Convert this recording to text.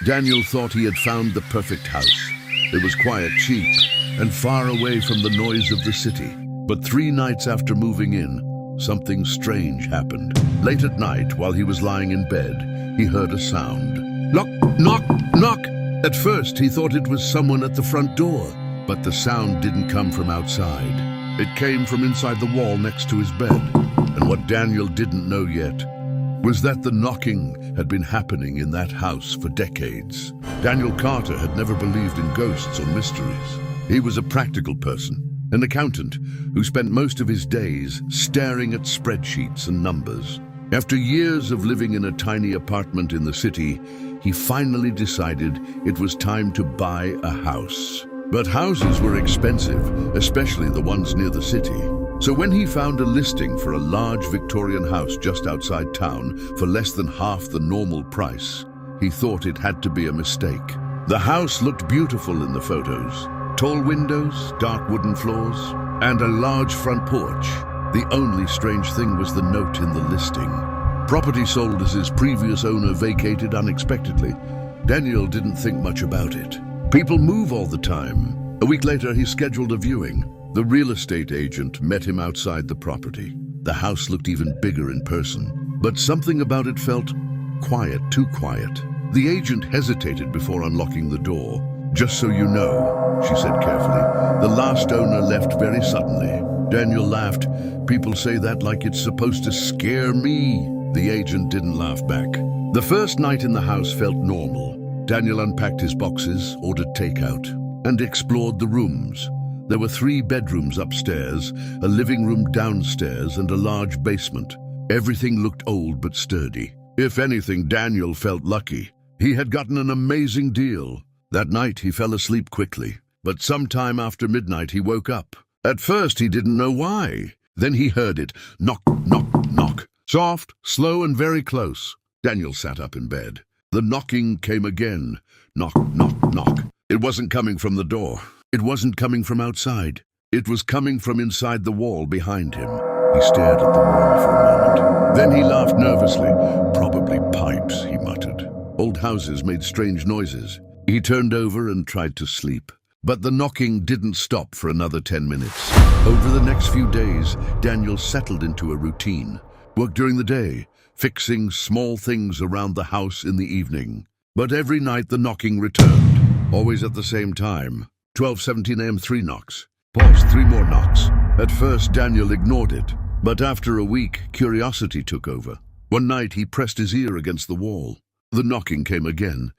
Daniel thought he had found the perfect house. It was quiet, cheap, and far away from the noise of the city. But 3 nights after moving in, something strange happened. Late at night, while he was lying in bed, he heard a sound. Knock, knock, knock! At first, he thought it was someone at the front door, but the sound didn't come from outside. It came from inside the wall next to his bed. And what Daniel didn't know yet was that the knocking had been happening in that house for decades. Daniel Carter had never believed in ghosts or mysteries. He was a practical person, an accountant who spent most of his days staring at spreadsheets and numbers. After years of living in a tiny apartment in the city, he finally decided it was time to buy a house. But houses were expensive, especially the ones near the city. So when he found a listing for a large Victorian house just outside town for less than half the normal price, he thought it had to be a mistake. The house looked beautiful in the photos. Tall windows, dark wooden floors, and a large front porch. The only strange thing was the note in the listing. Property sold as his previous owner vacated unexpectedly. Daniel didn't think much about it. People move all the time. A week later, he scheduled a viewing. The real estate agent met him outside the property. The house looked even bigger in person, but something about it felt quiet, too quiet. The agent hesitated before unlocking the door. "Just so you know," she said carefully, "the last owner left very suddenly." Daniel laughed. "People say that like it's supposed to scare me." The agent didn't laugh back. The first night in the house felt normal. Daniel unpacked his boxes, ordered takeout, and explored the rooms. There were 3 bedrooms upstairs, a living room downstairs, and a large basement. Everything looked old but sturdy. If anything, Daniel felt lucky. He had gotten an amazing deal. That night, he fell asleep quickly, but sometime after midnight, he woke up. At first, he didn't know why. Then he heard it. Knock, knock, knock. Soft, slow, and very close. Daniel sat up in bed. The knocking came again. Knock, knock, knock. It wasn't coming from the door. It wasn't coming from outside. It was coming from inside the wall behind him. He stared at the wall for a moment. Then he laughed nervously. "Probably pipes," he muttered. Old houses made strange noises. He turned over and tried to sleep. But the knocking didn't stop for another 10 minutes. Over the next few days, Daniel settled into a routine. Worked during the day, fixing small things around the house in the evening. But every night the knocking returned, always at the same time. 12:17 a.m., 3 knocks. Pause, 3 more knocks. At first, Daniel ignored it, but after a week, curiosity took over. One night, he pressed his ear against the wall. The knocking came again.